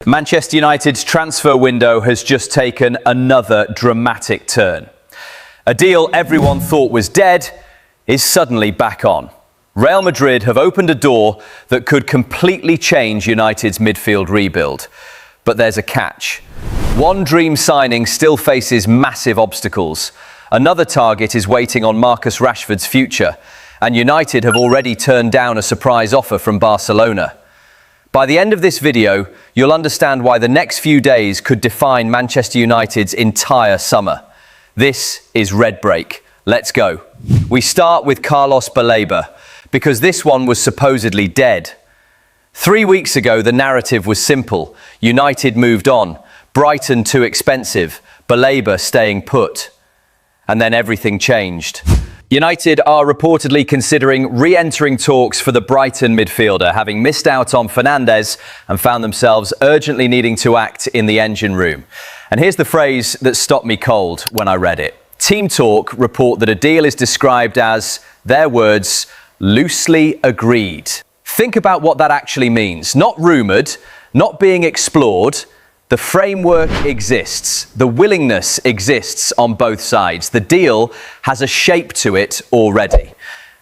Manchester United's transfer window has just taken another dramatic turn. A deal everyone thought was dead is suddenly back on. Real Madrid have opened a door that could completely change United's midfield rebuild. But there's a catch. One dream signing still faces massive obstacles. Another target is waiting on Marcus Rashford's future, and United have already turned down a surprise offer from Barcelona. By the end of this video, you'll understand why the next few days could define Manchester United's entire summer. This is RedBreak. Let's go. We start with Carlos Baleba, because this one was supposedly dead. 3 weeks ago, the narrative was simple. United moved on. Brighton too expensive. Baleba staying put. And then everything changed. United are reportedly considering re-entering talks for the Brighton midfielder, having missed out on Fernandes and found themselves urgently needing to act in the engine room. And here's the phrase that stopped me cold when I read it. Team Talk report that a deal is described as, their words, loosely agreed. Think about what that actually means. Not rumoured, not being explored. The framework exists. The willingness exists on both sides. The deal has a shape to it already.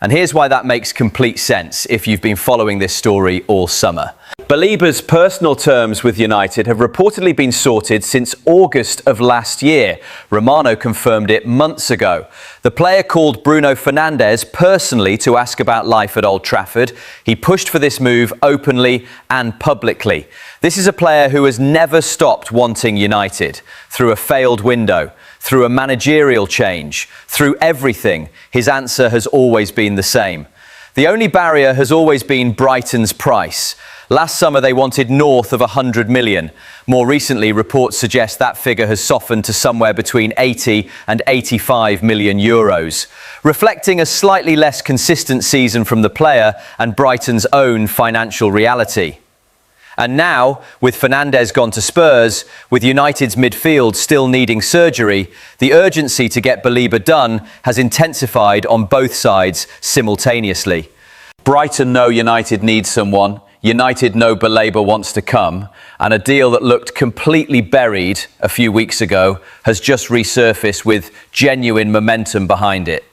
And here's why that makes complete sense if you've been following this story all summer. Baleba's personal terms with United have reportedly been sorted since August of last year. Romano confirmed it months ago. The player called Bruno Fernandes personally to ask about life at Old Trafford. He pushed for this move openly and publicly. This is a player who has never stopped wanting United. Through a failed window, through a managerial change, through everything, his answer has always been the same. The only barrier has always been Brighton's price. Last summer they wanted north of 100 million. More recently, reports suggest that figure has softened to somewhere between 80 and 85 million euros, reflecting a slightly less consistent season from the player and Brighton's own financial reality. And now, with Fernandes gone to Spurs, with United's midfield still needing surgery, the urgency to get Baleba done has intensified on both sides simultaneously. Brighton know United needs someone, United know Baleba wants to come, and a deal that looked completely buried a few weeks ago has just resurfaced with genuine momentum behind it.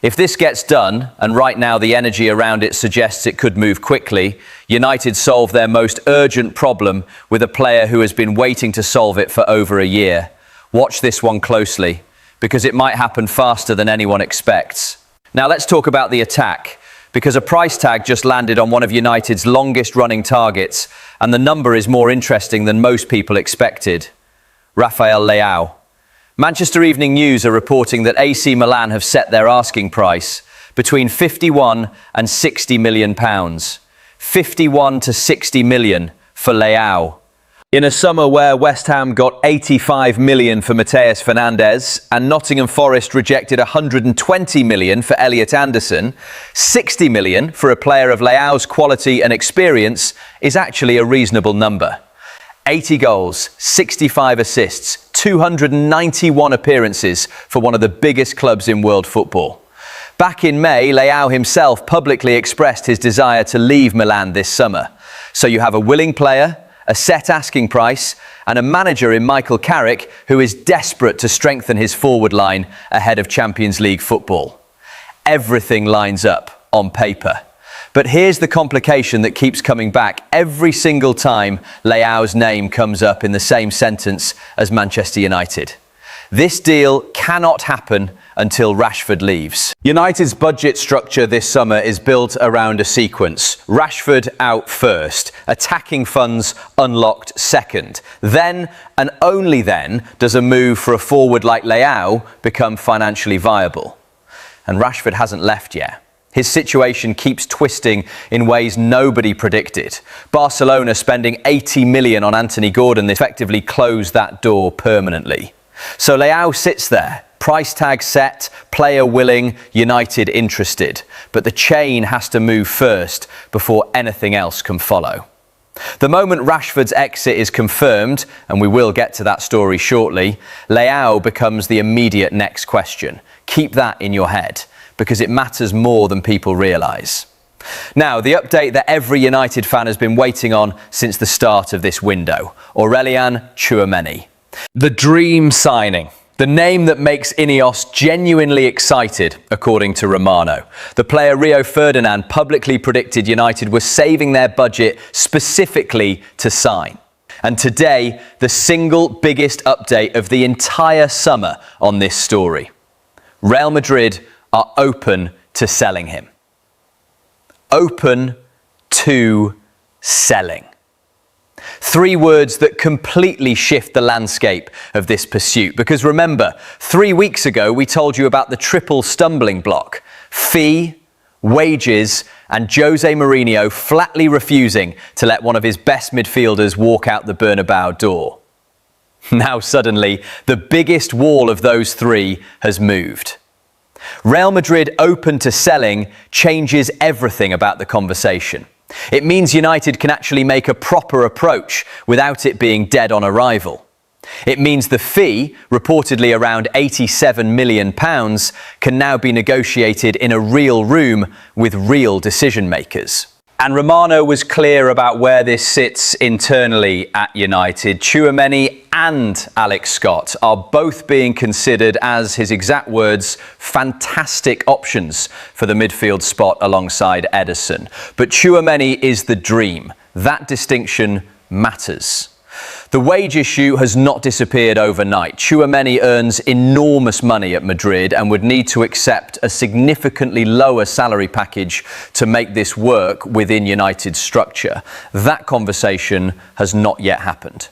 If this gets done, and right now the energy around it suggests it could move quickly, United solve their most urgent problem with a player who has been waiting to solve it for over a year. Watch this one closely, because it might happen faster than anyone expects. Now let's talk about the attack, because a price tag just landed on one of United's longest running targets, and the number is more interesting than most people expected. Rafael Leao. Manchester Evening News are reporting that AC Milan have set their asking price between 51 and 60 million pounds. 51 to 60 million for Leao. In a summer where West Ham got 85 million for Matheus Fernandes and Nottingham Forest rejected 120 million for Elliot Anderson, 60 million for a player of Leao's quality and experience is actually a reasonable number. 80 goals, 65 assists, 291 appearances for one of the biggest clubs in world football. Back in May, Leao himself publicly expressed his desire to leave Milan this summer. So you have a willing player, a set asking price, and a manager in Michael Carrick who is desperate to strengthen his forward line ahead of Champions League football. Everything lines up on paper. But here's the complication that keeps coming back every single time Leao's name comes up in the same sentence as Manchester United. This deal cannot happen until Rashford leaves. United's budget structure this summer is built around a sequence. Rashford out first, attacking funds unlocked second. Then, and only then, does a move for a forward like Leao become financially viable. And Rashford hasn't left yet. His situation keeps twisting in ways nobody predicted. Barcelona spending 80 million on Anthony Gordon effectively closed that door permanently. So Leao sits there, price tag set, player willing, United interested. But the chain has to move first before anything else can follow. The moment Rashford's exit is confirmed, and we will get to that story shortly, Leao becomes the immediate next question. Keep that in your head, because it matters more than people realise. Now, the update that every United fan has been waiting on since the start of this window. Aurelien Tchouameni. The dream signing. The name that makes Ineos genuinely excited, according to Romano. The player Rio Ferdinand publicly predicted United were saving their budget specifically to sign. And today, the single biggest update of the entire summer on this story. Real Madrid are open to selling him. Open to selling. Three words that completely shift the landscape of this pursuit. Because remember, 3 weeks ago, we told you about the triple stumbling block: fee, wages, and Jose Mourinho flatly refusing to let one of his best midfielders walk out the Bernabeu door. Now suddenly, the biggest wall of those three has moved. Real Madrid open to selling changes everything about the conversation. It means United can actually make a proper approach without it being dead on arrival. It means the fee, reportedly around £87 million, can now be negotiated in a real room with real decision makers. And Romano was clear about where this sits internally at United. Tchouameni and Alex Scott are both being considered, as his exact words, fantastic options for the midfield spot alongside Ederson. But Tchouameni is the dream. That distinction matters. The wage issue has not disappeared overnight. Tchouameni earns enormous money at Madrid and would need to accept a significantly lower salary package to make this work within United's structure. That conversation has not yet happened.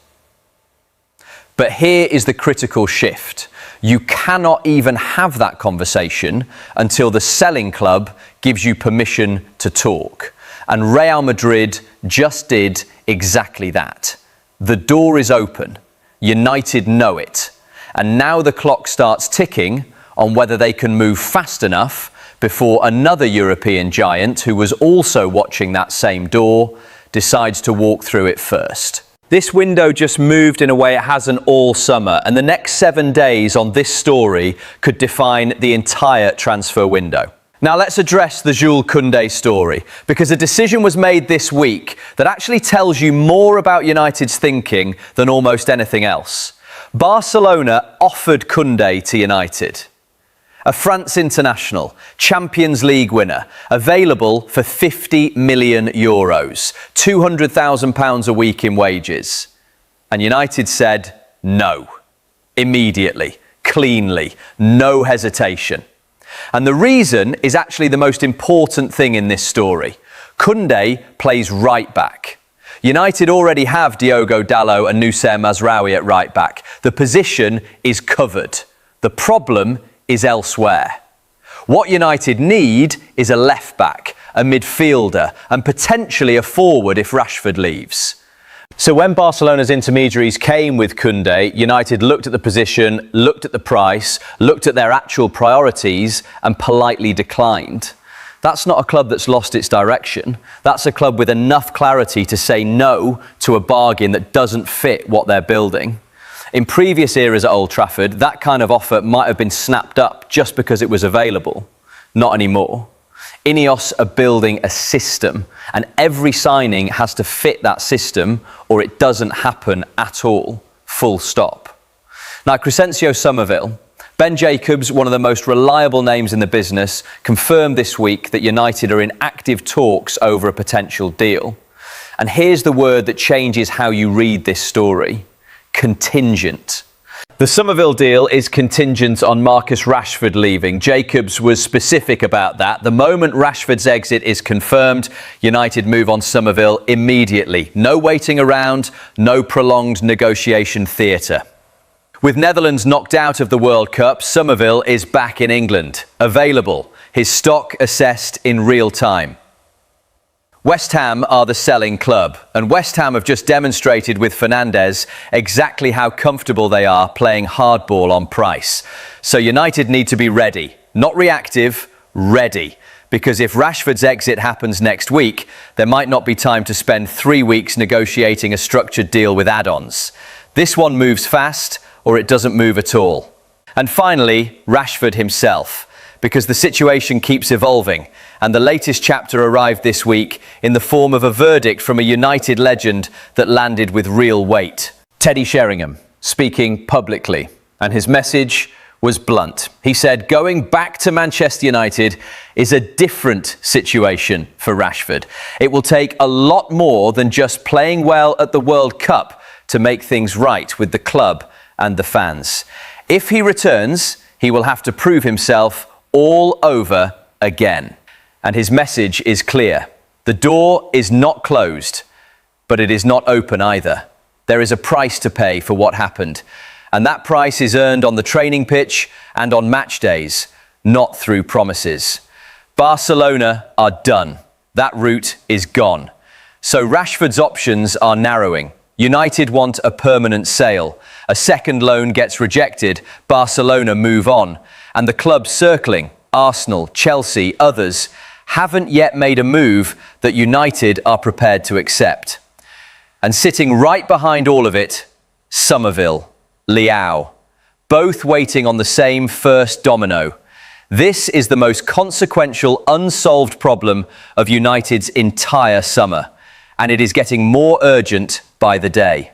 But here is the critical shift. You cannot even have that conversation until the selling club gives you permission to talk. And Real Madrid just did exactly that. The door is open. United know it. And now the clock starts ticking on whether they can move fast enough before another European giant, who was also watching that same door, decides to walk through it first. This window just moved in a way it hasn't all summer, and the next 7 days on this story could define the entire transfer window. Now let's address the Jules Kounde story, because a decision was made this week that actually tells you more about United's thinking than almost anything else. Barcelona offered Kounde to United. A France international, Champions League winner, available for €50 million, £200,000 a week in wages. And United said no, immediately, cleanly, no hesitation. And the reason is actually the most important thing in this story. Kounde plays right back. United already have Diogo Dalot and Noussair Mazraoui at right back. The position is covered. The problem is elsewhere. What United need is a left back, a midfielder, and potentially a forward if Rashford leaves. So when Barcelona's intermediaries came with Kounde, United looked at the position, looked at the price, looked at their actual priorities and politely declined. That's not a club that's lost its direction. That's a club with enough clarity to say no to a bargain that doesn't fit what they're building. In previous eras at Old Trafford, that kind of offer might have been snapped up just because it was available. Not anymore. Ineos are building a system, and every signing has to fit that system or it doesn't happen at all. Full stop. Now, Crysencio Summerville, Ben Jacobs, one of the most reliable names in the business, confirmed this week that United are in active talks over a potential deal. And here's the word that changes how you read this story: contingent. The Summerville deal is contingent on Marcus Rashford leaving. Jacobs was specific about that. The moment Rashford's exit is confirmed, United move on Summerville immediately. No waiting around, no prolonged negotiation theatre. With Netherlands knocked out of the World Cup, Summerville is back in England, available, his stock assessed in real time. West Ham are the selling club, and West Ham have just demonstrated with Fernandes exactly how comfortable they are playing hardball on price. So United need to be ready, not reactive, ready. Because if Rashford's exit happens next week, there might not be time to spend 3 weeks negotiating a structured deal with add-ons. This one moves fast, or it doesn't move at all. And finally, Rashford himself. because the situation keeps evolving, and the latest chapter arrived this week in the form of a verdict from a United legend that landed with real weight. Teddy Sheringham speaking publicly, and his message was blunt. He said going back to Manchester United is a different situation for Rashford. It will take a lot more than just playing well at the World Cup to make things right with the club and the fans. If he returns, he will have to prove himself all over again. And his message is clear. The door is not closed, but it is not open either. There is a price to pay for what happened. And that price is earned on the training pitch and on match days, not through promises. Barcelona are done. That route is gone. So Rashford's options are narrowing. United want a permanent sale. A second loan gets rejected. Barcelona move on. And the clubs circling, Arsenal, Chelsea, others, haven't yet made a move that United are prepared to accept. And sitting right behind all of it, Summerville, Leao, both waiting on the same first domino. This is the most consequential, unsolved problem of United's entire summer, and it is getting more urgent by the day.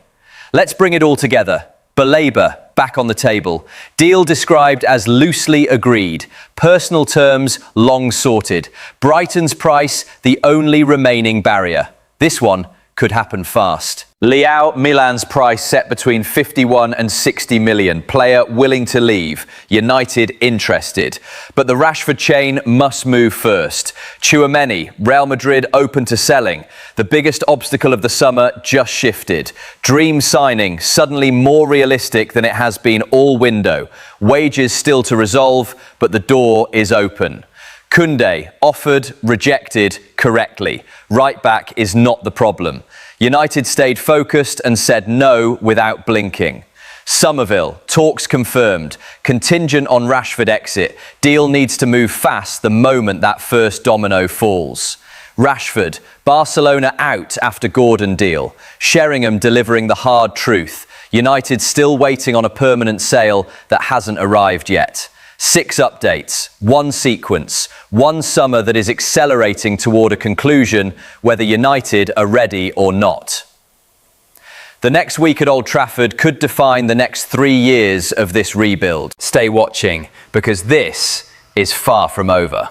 Let's bring it all together. Baleba back on the table. Deal described as loosely agreed. Personal terms long sorted. Brighton's price the only remaining barrier. This one could happen fast. Leao, Milan's price set between 51 and 60 million. Player willing to leave. United interested. But the Rashford chain must move first. Tchouameni, Real Madrid open to selling. The biggest obstacle of the summer just shifted. Dream signing suddenly more realistic than it has been all window. Wages still to resolve, but the door is open. Kounde, offered, rejected correctly. Right back is not the problem. United stayed focused and said no without blinking. Summerville, talks confirmed. Contingent on Rashford exit. Deal needs to move fast the moment that first domino falls. Rashford, Barcelona out after Gordon deal. Sheringham delivering the hard truth. United still waiting on a permanent sale that hasn't arrived yet. 6 updates, 1 sequence, 1 summer that is accelerating toward a conclusion, whether United are ready or not. The next week at Old Trafford could define the next 3 years of this rebuild. Stay watching, because this is far from over.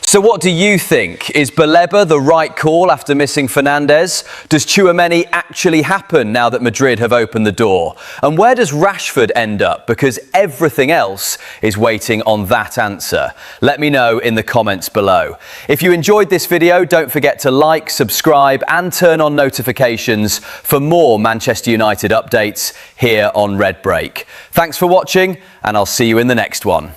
So what do you think? Is Baleba the right call after missing Fernandes? Does Tchouameni actually happen now that Madrid have opened the door? And where does Rashford end up? Because everything else is waiting on that answer. Let me know in the comments below. If you enjoyed this video, don't forget to like, subscribe and turn on notifications for more Manchester United updates here on RedBreak. Thanks for watching, and I'll see you in the next one.